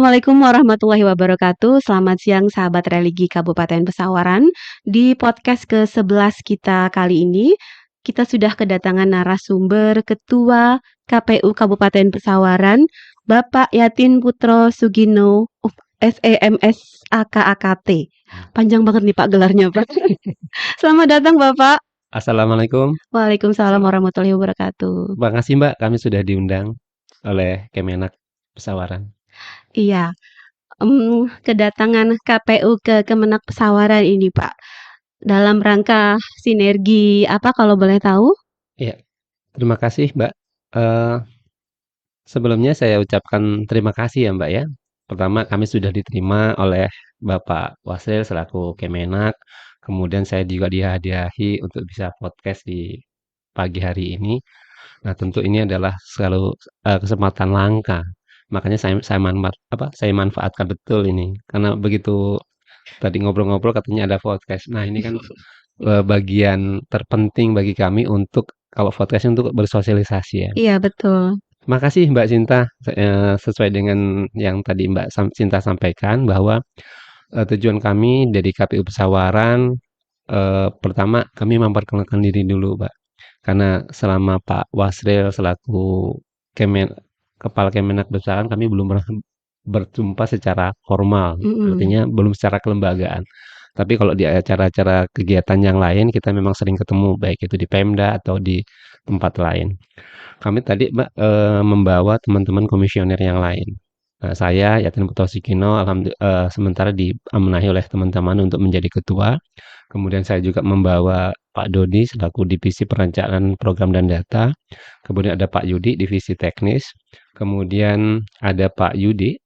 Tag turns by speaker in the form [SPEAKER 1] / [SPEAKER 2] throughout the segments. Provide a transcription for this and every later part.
[SPEAKER 1] Assalamualaikum warahmatullahi wabarakatuh. Selamat siang sahabat religi Kabupaten Pesawaran. Di podcast ke-11 kita kali ini, kita sudah kedatangan narasumber Ketua KPU Kabupaten Pesawaran, Bapak Yatin Putro Sugino, SEMS AKAKT. Panjang banget nih Pak gelarnya Pak. Selamat datang Bapak.
[SPEAKER 2] Assalamualaikum.
[SPEAKER 1] Waalaikumsalam warahmatullahi wabarakatuh.
[SPEAKER 2] Terima kasih Mbak, kami sudah diundang oleh Kemenak Pesawaran.
[SPEAKER 1] Iya, kedatangan KPU ke Kemenak Pesawaran ini Pak, dalam rangka sinergi apa kalau boleh tahu?
[SPEAKER 2] Iya, terima kasih Mbak. Sebelumnya saya ucapkan terima kasih ya Mbak ya. Pertama kami sudah diterima oleh Bapak Wasril selaku Kemenak. Kemudian saya juga dihadiahi untuk bisa podcast di pagi hari ini. Nah tentu ini adalah selalu kesempatan langka. Makanya saya manfaatkan betul ini. Karena begitu tadi ngobrol-ngobrol katanya ada podcast. Nah ini kan bagian terpenting bagi kami untuk kalau podcast untuk bersosialisasi ya.
[SPEAKER 1] Iya betul.
[SPEAKER 2] Makasih Mbak Cinta, sesuai dengan yang tadi Mbak Cinta sampaikan bahwa tujuan kami dari KPU Pesawaran, pertama kami memperkenalkan diri dulu Mbak. Karena selama Pak Wasril selaku Kepala Kemenak Pesawaran kami belum pernah berjumpa secara formal, artinya belum secara kelembagaan. Tapi kalau di acara-acara kegiatan yang lain kita memang sering ketemu, baik itu di Pemda atau di tempat lain. Kami tadi Mbak, membawa teman-teman komisioner yang lain. Saya Yatin Putro Sugino sementara diamanahhi oleh teman-teman untuk menjadi ketua. Kemudian saya juga membawa Pak Dodi selaku divisi perencanaan program dan data. Kemudian ada Pak Yudi divisi teknis. Kemudian ada Pak Yudi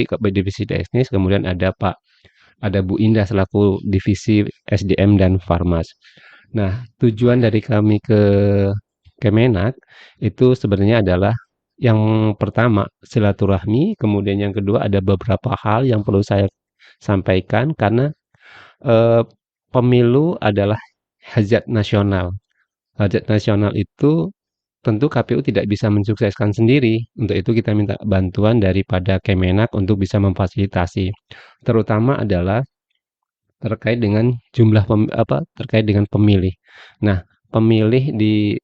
[SPEAKER 2] ke divisi teknis. Kemudian ada Bu Indah selaku divisi SDM dan Farmas. Nah, tujuan dari kami ke Kemenak itu sebenarnya adalah yang pertama silaturahmi, kemudian yang kedua ada beberapa hal yang perlu saya sampaikan karena pemilu adalah hajat nasional. Hajat nasional itu tentu KPU tidak bisa mensukseskan sendiri. Untuk itu kita minta bantuan daripada Kemenak untuk bisa memfasilitasi. Terutama adalah terkait dengan terkait dengan pemilih. Nah, pemilih di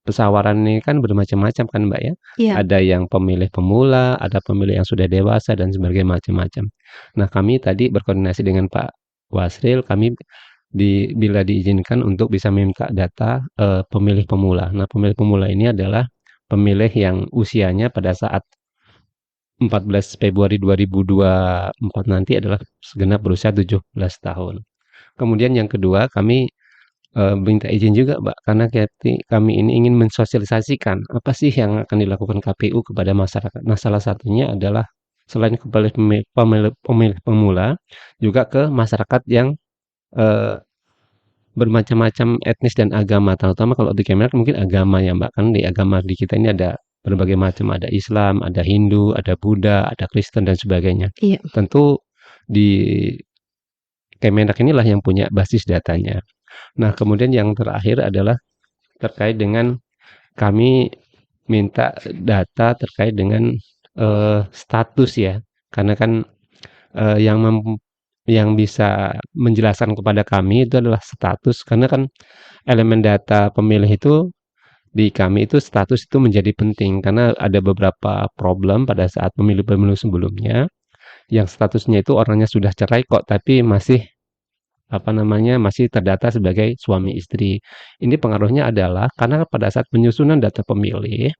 [SPEAKER 2] Pesawaran ini kan bermacam-macam kan Mbak ya.
[SPEAKER 1] Iya.
[SPEAKER 2] Ada yang pemilih pemula, ada pemilih yang sudah dewasa dan sebagainya macam-macam. Nah, kami tadi berkoordinasi dengan Pak Wasril, kami bila diizinkan untuk bisa minta data pemilih pemula. Nah, pemilih pemula ini adalah pemilih yang usianya pada saat 14 Februari 2024 nanti adalah segenap berusia 17 tahun. Kemudian yang kedua, kami minta izin juga Mbak, karena kami ini ingin mensosialisasikan apa sih yang akan dilakukan KPU kepada masyarakat. Nah, salah satunya adalah selain kepada pemilih pemula, juga ke masyarakat yang bermacam-macam etnis dan agama, terutama kalau di Kemenak mungkin agama ya Mbak, kan di agama di kita ini ada berbagai macam, ada Islam, ada Hindu, ada Buddha, ada Kristen dan sebagainya.
[SPEAKER 1] Iya.
[SPEAKER 2] Tentu di Kemenak inilah yang punya basis datanya. Nah, kemudian yang terakhir adalah terkait dengan kami minta data terkait dengan status ya, karena kan yang bisa menjelaskan kepada kami itu adalah status, karena kan elemen data pemilih itu di kami itu status itu menjadi penting karena ada beberapa problem pada saat pemilu-pemilu sebelumnya yang statusnya itu orangnya sudah cerai kok tapi masih masih terdata sebagai suami istri. Ini pengaruhnya adalah karena pada saat penyusunan data pemilih,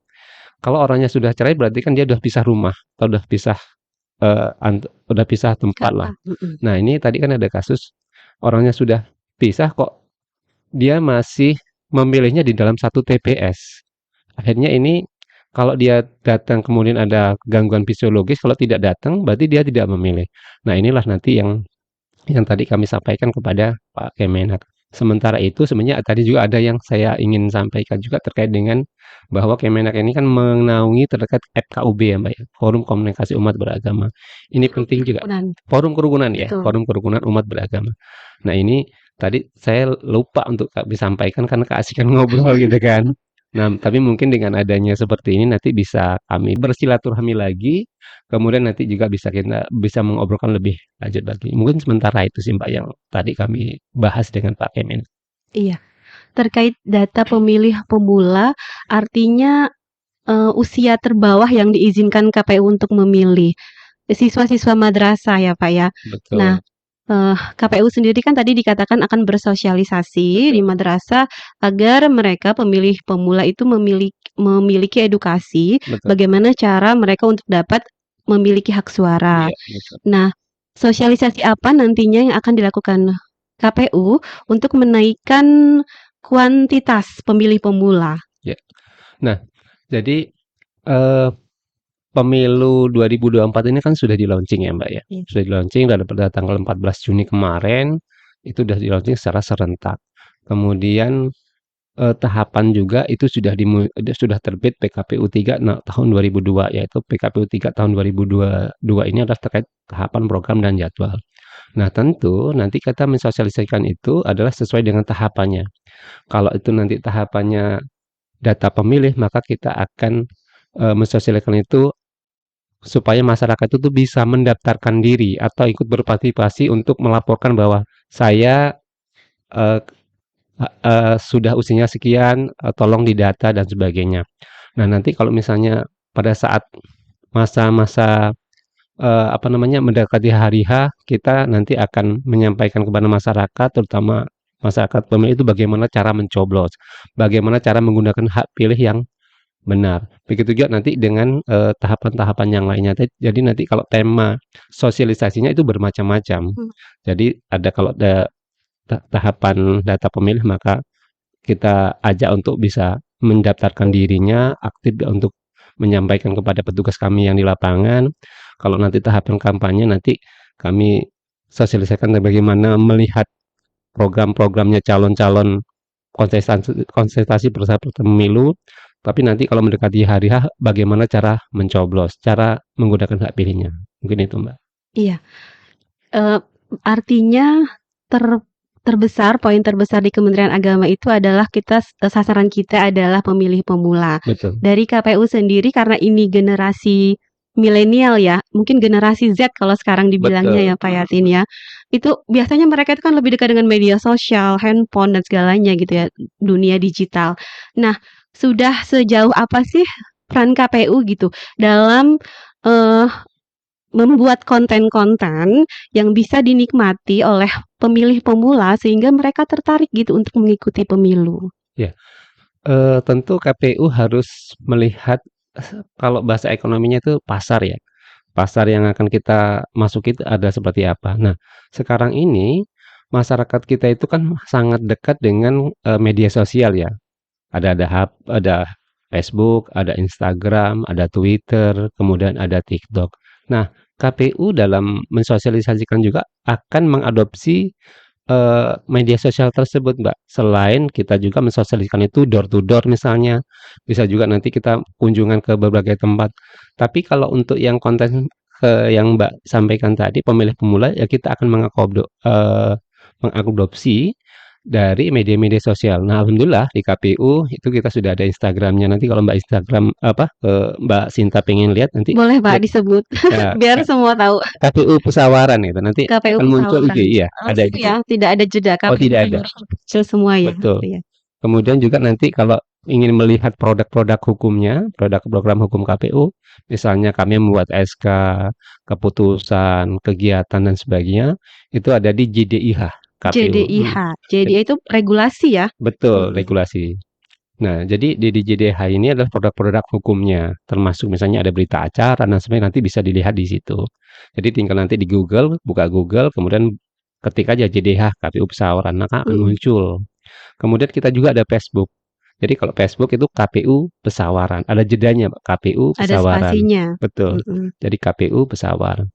[SPEAKER 2] kalau orangnya sudah cerai berarti kan dia udah pisah rumah atau udah pisah tempat lah. Nah, ini tadi kan ada kasus orangnya sudah pisah kok dia masih memilihnya di dalam satu TPS. Akhirnya ini kalau dia datang kemudian ada gangguan fisiologis, kalau tidak datang berarti dia tidak memilih. Nah, inilah nanti yang tadi kami sampaikan kepada Pak Kemenak. Sementara itu sebenarnya tadi juga ada yang saya ingin sampaikan juga terkait dengan bahwa Kemenak ini kan menaungi terkait FKUB ya Mbak ya, Forum Komunikasi Umat Beragama. Ini penting juga. Forum Kerukunan ya, Forum Kerukunan Umat Beragama. Nah ini tadi saya lupa untuk disampaikan karena keasikan ngobrol gitu kan. Nah, tapi mungkin dengan adanya seperti ini nanti bisa kami bersilaturahmi lagi, kemudian nanti juga kita bisa mengobrolkan lebih lanjut lagi. Mungkin sementara itu sih Mbak yang tadi kami bahas dengan Pak Kemen.
[SPEAKER 1] Iya, terkait data pemilih pemula, artinya, usia terbawah yang diizinkan KPU untuk memilih, siswa-siswa madrasah ya, Pak, ya. Nah,
[SPEAKER 2] Betul,
[SPEAKER 1] KPU sendiri kan tadi dikatakan akan bersosialisasi di
[SPEAKER 2] betul,
[SPEAKER 1] madrasah agar mereka pemilih pemula itu memiliki edukasi
[SPEAKER 2] betul.
[SPEAKER 1] bagaimana cara mereka untuk dapat memiliki hak suara.
[SPEAKER 2] Iya, betul.
[SPEAKER 1] Nah, sosialisasi apa nantinya yang akan dilakukan KPU untuk menaikkan kuantitas pemilih pemula?
[SPEAKER 2] Ya. Nah, jadi eh, pemilu 2024 ini kan sudah di-launching ya Mbak ya.
[SPEAKER 1] Iya.
[SPEAKER 2] Sudah di-launching pada tanggal 14 Juni kemarin itu sudah di-launching secara serentak. Kemudian tahapan juga itu sudah terbit PKPU 3 tahun 2002 yaitu PKPU 3 tahun 2022 ini adalah terkait tahapan program dan jadwal. Nah, tentu nanti kita mensosialisasikan itu adalah sesuai dengan tahapannya. Kalau itu nanti tahapannya data pemilih, maka kita akan mensosialisasikan itu supaya masyarakat itu tuh bisa mendaftarkan diri atau ikut berpartisipasi untuk melaporkan bahwa saya eh, sudah usianya sekian, tolong didata dan sebagainya. Nah, nanti kalau misalnya pada saat masa-masa apa namanya mendekati hari H, kita nanti akan menyampaikan kepada masyarakat, terutama masyarakat pemilih itu bagaimana cara mencoblos, bagaimana cara menggunakan hak pilih yang benar. Begitu juga nanti dengan, tahapan-tahapan yang lainnya. Jadi nanti kalau tema sosialisasinya itu bermacam-macam.
[SPEAKER 1] Mmm,
[SPEAKER 2] Jadi ada kalau tahapan data pemilih maka kita ajak untuk bisa mendaftarkan dirinya, aktif untuk menyampaikan kepada petugas kami yang di lapangan. Kalau nanti tahapan kampanye nanti kami sosialisasikan bagaimana melihat program-programnya calon-calon kontestasi peserta pemilu, tapi nanti kalau mendekati hari H, bagaimana cara mencoblos, cara menggunakan hak pilihnya. Mungkin itu, Mbak.
[SPEAKER 1] iya, eee, artinya ter terbesar, poin terbesar di Kementerian Agama itu adalah sasaran kita adalah pemilih pemula.
[SPEAKER 2] Betul,
[SPEAKER 1] Dari KPU sendiri karena ini generasi milenial ya, mungkin generasi Z kalau sekarang dibilangnya
[SPEAKER 2] betul.
[SPEAKER 1] ya, Pak Yatin ya. Itu biasanya mereka itu kan lebih dekat dengan media sosial, handphone dan segalanya gitu ya, dunia digital. Nah, sudah sejauh apa sih peran KPU gitu dalam, eee membuat konten-konten yang bisa dinikmati oleh pemilih pemula sehingga mereka tertarik gitu untuk mengikuti pemilu.
[SPEAKER 2] Ya, tentu KPU harus melihat kalau bahasa ekonominya itu pasar ya. Pasar yang akan kita masuki itu ada seperti apa. Nah, sekarang ini masyarakat kita itu kan sangat dekat dengan, media sosial ya. Ada Facebook, ada Instagram, ada Twitter, kemudian ada TikTok. Nah, KPU dalam mensosialisasikan juga akan mengadopsi media sosial tersebut, Mbak. Selain kita juga mensosialisasikan itu door to door misalnya, bisa juga nanti kita kunjungan ke berbagai tempat. Tapi kalau untuk yang konten yang Mbak sampaikan tadi, pemilih pemula, ya kita akan mengadopsi dari media-media sosial. Nah, alhamdulillah di KPU itu kita sudah ada Instagramnya. Nanti kalau Mbak Instagram apa, Mbak Sinta pengen lihat nanti
[SPEAKER 1] Boleh Pak
[SPEAKER 2] lihat
[SPEAKER 1] disebut
[SPEAKER 2] ya,
[SPEAKER 1] biar semua tahu
[SPEAKER 2] KPU Pesawaran itu, nanti
[SPEAKER 1] KPU
[SPEAKER 2] akan muncul
[SPEAKER 1] Pesawaran.
[SPEAKER 2] iya, ada
[SPEAKER 1] Langsung
[SPEAKER 2] IG.
[SPEAKER 1] ya, tidak ada jeda
[SPEAKER 2] Oh,
[SPEAKER 1] KPU
[SPEAKER 2] tidak ada.
[SPEAKER 1] huruf kecil semua ya
[SPEAKER 2] Betul.
[SPEAKER 1] gitu ya.
[SPEAKER 2] Kemudian juga nanti kalau ingin melihat produk-produk hukumnya, produk program hukum KPU, misalnya kami membuat SK, keputusan, kegiatan dan sebagainya, itu ada di JDIH KPU.
[SPEAKER 1] JDIH. JDIH itu regulasi ya?
[SPEAKER 2] Betul,
[SPEAKER 1] Mhm.
[SPEAKER 2] regulasi. Nah, jadi di JDIH ini adalah produk-produk hukumnya, termasuk misalnya ada berita acara dan sebagainya nanti bisa dilihat di situ. Jadi tinggal nanti di Google, buka Google, kemudian ketik aja JDIH KPU Pesawaran, maka akan
[SPEAKER 1] Mhm.
[SPEAKER 2] muncul. Kemudian kita juga ada Facebook. Jadi kalau Facebook itu KPU Pesawaran, ada jedanya, Pak, KPU
[SPEAKER 1] Ada
[SPEAKER 2] Pesawaran.
[SPEAKER 1] spasinya.
[SPEAKER 2] Betul.
[SPEAKER 1] Mhm.
[SPEAKER 2] Jadi KPU Pesawaran.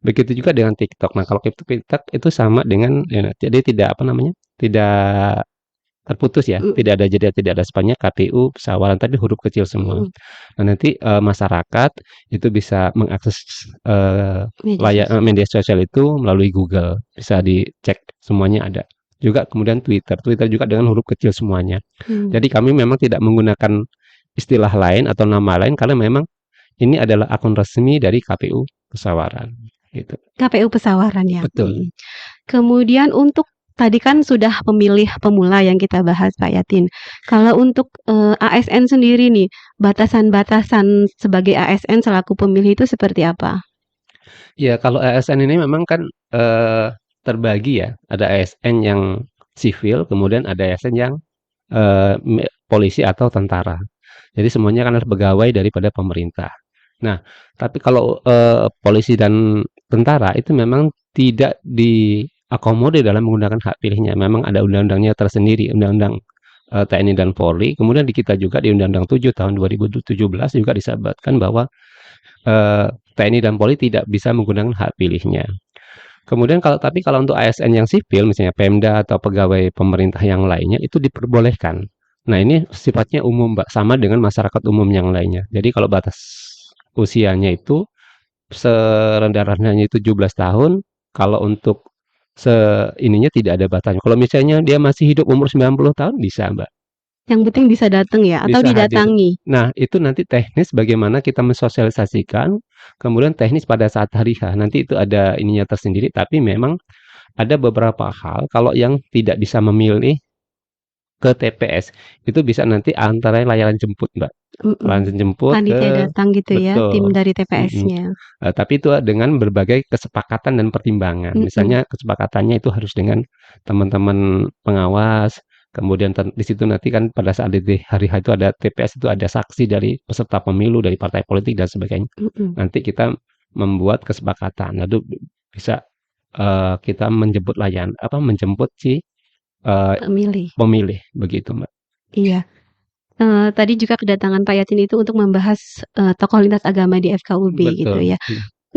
[SPEAKER 2] Begitu juga dengan TikTok. Nah, kalau TikTok itu sama dengan ya, jadi tidak apa namanya? Tidak terputus ya,
[SPEAKER 1] Mhm
[SPEAKER 2] tidak ada jeda, tidak ada spanya, KPU Pesawaran, tapi huruf kecil semua.
[SPEAKER 1] mhm.
[SPEAKER 2] Nah, nanti masyarakat itu bisa mengakses
[SPEAKER 1] Media sosial.
[SPEAKER 2] media sosial itu melalui Google, bisa dicek semuanya ada. juga kemudian Twitter. Twitter juga dengan huruf kecil semuanya.
[SPEAKER 1] Hmm.
[SPEAKER 2] Jadi kami memang tidak menggunakan istilah lain atau nama lain karena memang ini adalah akun resmi dari KPU Pesawaran, gitu.
[SPEAKER 1] KPU Pesawaran ya.
[SPEAKER 2] Betul.
[SPEAKER 1] Kemudian untuk tadi kan sudah pemilih pemula yang kita bahas Pak Yatin. Kalau untuk ASN sendiri nih, batasan-batasan sebagai ASN selaku pemilih itu seperti apa?
[SPEAKER 2] Ya kalau ASN ini memang kan terbagi ya. Ada ASN yang sipil, kemudian ada ASN yang polisi atau tentara. Jadi semuanya kan harus pegawai daripada pemerintah. Nah, tapi kalau polisi dan tentara itu memang tidak diakomodir dalam menggunakan hak pilihnya. Memang ada undang-undangnya tersendiri, Undang-Undang TNI dan Polri. Kemudian di kita juga di Undang-Undang 7 tahun 2017 juga disebutkan bahwa TNI dan Polri tidak bisa menggunakan hak pilihnya. Kemudian kalau untuk ASN yang sipil, misalnya Pemda atau pegawai pemerintah yang lainnya itu diperbolehkan. Nah ini sifatnya umum Mbak, sama dengan masyarakat umum yang lainnya. Jadi kalau batas usianya itu serendah-rendahnya itu 17 tahun, kalau untuk ininya tidak ada batasnya. Kalau misalnya dia masih hidup umur 90 tahun bisa Mbak,
[SPEAKER 1] Yang penting bisa datang ya atau
[SPEAKER 2] bisa hadir.
[SPEAKER 1] didatangi?
[SPEAKER 2] Nah itu nanti teknis bagaimana kita mensosialisasikan, kemudian teknis pada saat hari H. Nanti itu ada ininya tersendiri, tapi memang ada beberapa hal kalau yang tidak bisa memilih ke TPS, itu bisa nanti antara layanan jemput Mbak.
[SPEAKER 1] Mhm.
[SPEAKER 2] Layanan jemput
[SPEAKER 1] Panitia
[SPEAKER 2] ke
[SPEAKER 1] datang gitu ya, tim
[SPEAKER 2] betul,
[SPEAKER 1] dari
[SPEAKER 2] mhm.
[SPEAKER 1] TPS-nya.
[SPEAKER 2] Tapi itu dengan berbagai kesepakatan dan pertimbangan.
[SPEAKER 1] Mhm.
[SPEAKER 2] Misalnya kesepakatannya itu harus dengan teman-teman pengawas, kemudian di situ nanti kan pada saat di hari H itu ada TPS itu ada saksi dari peserta pemilu, dari partai politik dan sebagainya.
[SPEAKER 1] Mhm.
[SPEAKER 2] Nanti kita membuat kesepakatan, lalu bisa, kita menjemput si, eee,
[SPEAKER 1] Pemilih.
[SPEAKER 2] pemilih, begitu Mbak.
[SPEAKER 1] Iya. Tadi juga kedatangan Pak Yatin itu untuk membahas, tokoh lintas agama di FKUB gitu
[SPEAKER 2] Betul,
[SPEAKER 1] ya.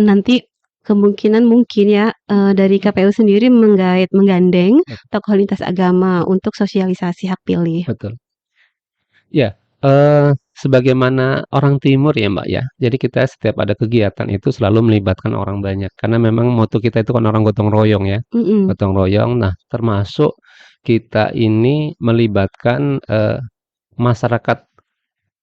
[SPEAKER 1] Nanti kemungkinan mungkin ya, dari KPU sendiri menggandeng tokoh lintas agama untuk sosialisasi hak pilih.
[SPEAKER 2] betul. Ya, sebagaimana orang timur ya, Mbak, ya. Jadi kita setiap ada kegiatan itu selalu melibatkan orang banyak, karena memang moto kita itu kan orang gotong royong ya,
[SPEAKER 1] Mhm.
[SPEAKER 2] gotong royong. Nah, termasuk kita ini melibatkan, masyarakat,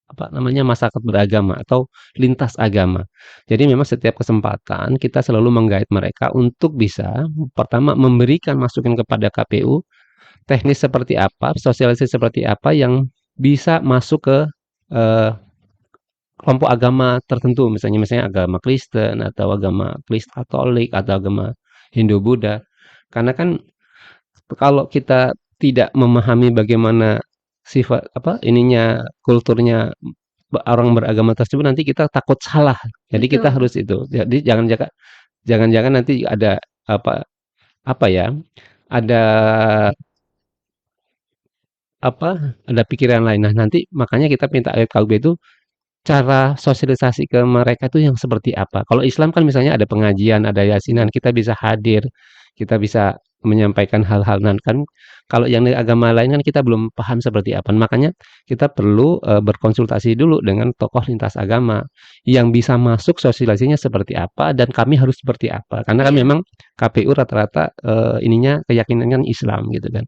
[SPEAKER 2] apa namanya, masyarakat beragama atau lintas agama. Jadi memang setiap kesempatan kita selalu meng-guide mereka untuk bisa, pertama memberikan masukan kepada KPU, teknis seperti apa, sosialisasi seperti apa yang bisa masuk ke, eee, kelompok agama tertentu, misalnya agama Kristen atau agama Katolik atau agama Hindu Buddha. Karena kan kalau kita tidak memahami bagaimana sifat kulturnya orang beragama tersebut, nanti kita takut salah. Jadi kita
[SPEAKER 1] Betul.
[SPEAKER 2] harus itu. Jadi jangan-jangan nanti ada apa apa ya, ada ada pikiran lain. Nah, nanti makanya kita minta FKUB itu cara sosialisasi ke mereka itu yang seperti apa. Kalau Islam kan misalnya ada pengajian, ada yasinan, kita bisa hadir, kita bisa menyampaikan hal-hal. Nah, kan kalau yang dari agama lain kan kita belum paham seperti apa. Makanya kita perlu berkonsultasi dulu dengan tokoh lintas agama yang bisa masuk sosialisasinya seperti apa dan kami harus seperti apa. Karena kan
[SPEAKER 1] Iya.
[SPEAKER 2] memang KPU rata-rata keyakinan kan Islam gitu kan.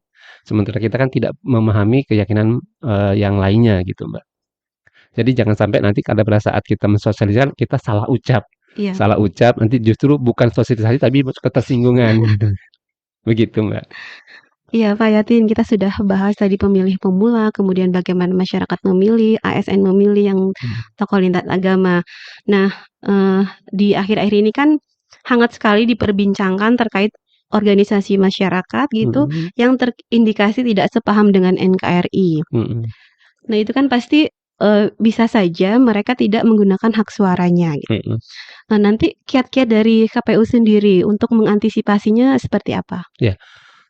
[SPEAKER 2] Sementara kita kan tidak memahami keyakinan yang lainnya gitu, Mbak. Jadi jangan sampai nanti pada saat kita mensosialisasikan kita
[SPEAKER 1] Iya.
[SPEAKER 2] salah ucap nanti justru bukan sosialisasi tapi ketersinggungan gitu. Begitu, Mbak.
[SPEAKER 1] Iya, Pak Yatin, kita sudah bahas tadi pemilih pemula, kemudian bagaimana masyarakat memilih, ASN memilih yang
[SPEAKER 2] Mhm,
[SPEAKER 1] tokoh lintas agama. Nah, di akhir-akhir ini kan hangat sekali diperbincangkan terkait organisasi masyarakat gitu
[SPEAKER 2] mhm,
[SPEAKER 1] yang terindikasi tidak sepaham dengan NKRI.
[SPEAKER 2] mhm,
[SPEAKER 1] Nah, itu kan pasti, bisa saja mereka tidak menggunakan hak suaranya gitu.
[SPEAKER 2] mhm.
[SPEAKER 1] Nah, nanti kiat-kiat dari KPU sendiri untuk mengantisipasinya seperti apa?
[SPEAKER 2] Ya,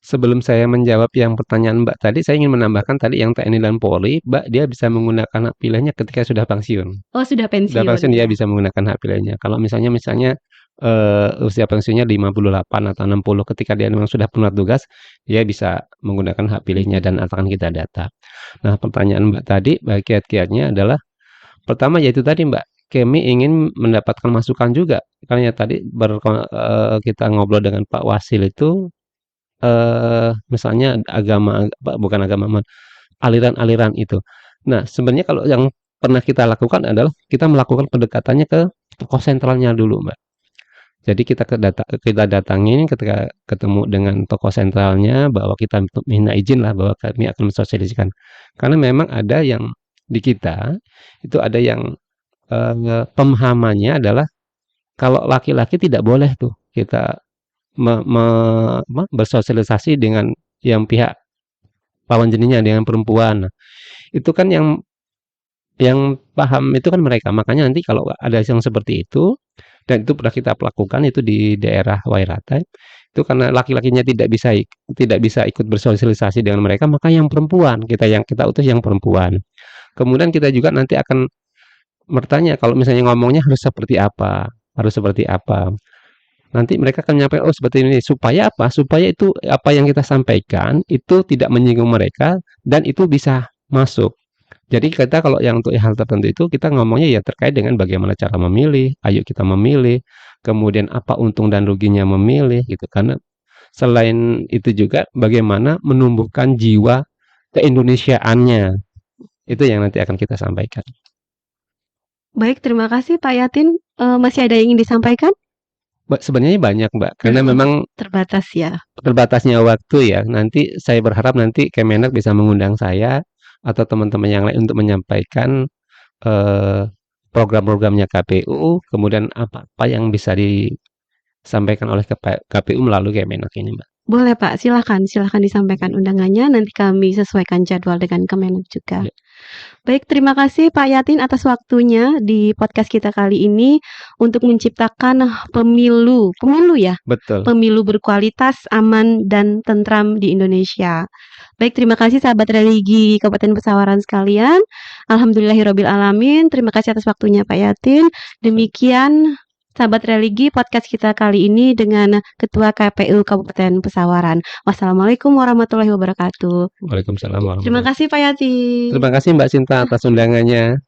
[SPEAKER 2] sebelum saya menjawab yang pertanyaan Mbak tadi, saya ingin menambahkan tadi yang TNI dan Polri, Mbak, dia bisa menggunakan hak pilihnya ketika sudah pensiun.
[SPEAKER 1] Oh, sudah
[SPEAKER 2] Sudah
[SPEAKER 1] pensiun
[SPEAKER 2] pensiun dia
[SPEAKER 1] ya?
[SPEAKER 2] bisa menggunakan hak pilihnya. Kalau misalnya, usia pensiunnya 58 atau 60 ketika dia memang sudah penuh tugas, dia bisa menggunakan hak pilihnya dan akan kita data. Nah, pertanyaan Mbak tadi, kiat-kiatnya adalah pertama yaitu tadi Mbak, kami ingin mendapatkan masukan juga. Karena ya tadi kita ngobrol dengan Pak Wasil itu misalnya bukan agama, aliran-aliran itu. Nah, sebenarnya kalau yang pernah kita lakukan adalah kita melakukan pendekatannya ke tokoh sentralnya dulu, Mbak. Jadi kita datangin ketika ketemu dengan tokoh sentralnya bahwa kita minta izin lah bahwa kami akan mensosialisasikan. Karena memang ada yang di kita itu ada yang pemahamannya adalah kalau laki-laki tidak boleh tuh kita bersosialisasi dengan yang pihak lawan jenisnya dengan perempuan. Nah, itu kan yang paham itu kan mereka. Makanya nanti kalau ada yang seperti itu dan itu pernah kita lakukan itu di daerah Wairata, itu karena laki-lakinya tidak bisa ikut bersosialisasi dengan mereka, maka yang perempuan yang kita utus yang perempuan. Kemudian kita juga nanti akan bertanya kalau misalnya ngomongnya harus seperti apa. Nanti mereka akan menyampaikan, oh seperti ini. Supaya apa? Supaya itu apa yang kita sampaikan itu tidak menyinggung mereka dan itu bisa masuk. Jadi kita kalau yang untuk hal tertentu itu kita ngomongnya ya terkait dengan bagaimana cara memilih, ayo kita memilih, kemudian apa untung dan ruginya memilih gitu. Karena selain itu juga bagaimana menumbuhkan jiwa keindonesiaannya. Itu yang nanti akan kita sampaikan.
[SPEAKER 1] Baik, terima kasih Pak Yatin. Masih ada yang ingin disampaikan?
[SPEAKER 2] Sebenarnya banyak, Mbak, karena memang
[SPEAKER 1] Terbatas ya.
[SPEAKER 2] terbatasnya waktu ya. Nanti saya berharap nanti Kemenak bisa mengundang saya atau teman-teman yang lain untuk menyampaikan eh, program-programnya KPU, kemudian apa yang bisa disampaikan oleh KPU melalui Kemenak ini, Mbak.
[SPEAKER 1] Boleh Pak, silakan disampaikan undangannya, nanti kami sesuaikan jadwal dengan Kemenak juga.
[SPEAKER 2] Ya.
[SPEAKER 1] Baik, terima kasih Pak Yatin atas waktunya di podcast kita kali ini untuk menciptakan pemilu ya?
[SPEAKER 2] Betul.
[SPEAKER 1] Pemilu berkualitas, aman, dan tentram di Indonesia. Baik, terima kasih sahabat religi Kabupaten Pesawaran sekalian. Alhamdulillahirabbil alamin. Terima kasih atas waktunya Pak Yatin. Demikian sahabat religi podcast kita kali ini dengan Ketua KPU Kabupaten Pesawaran. Wassalamualaikum warahmatullahi wabarakatuh.
[SPEAKER 2] Waalaikumsalam warahmatullahi
[SPEAKER 1] Terima kasih Pak Yatin.
[SPEAKER 2] Terima kasih Mbak Sinta atas undangannya.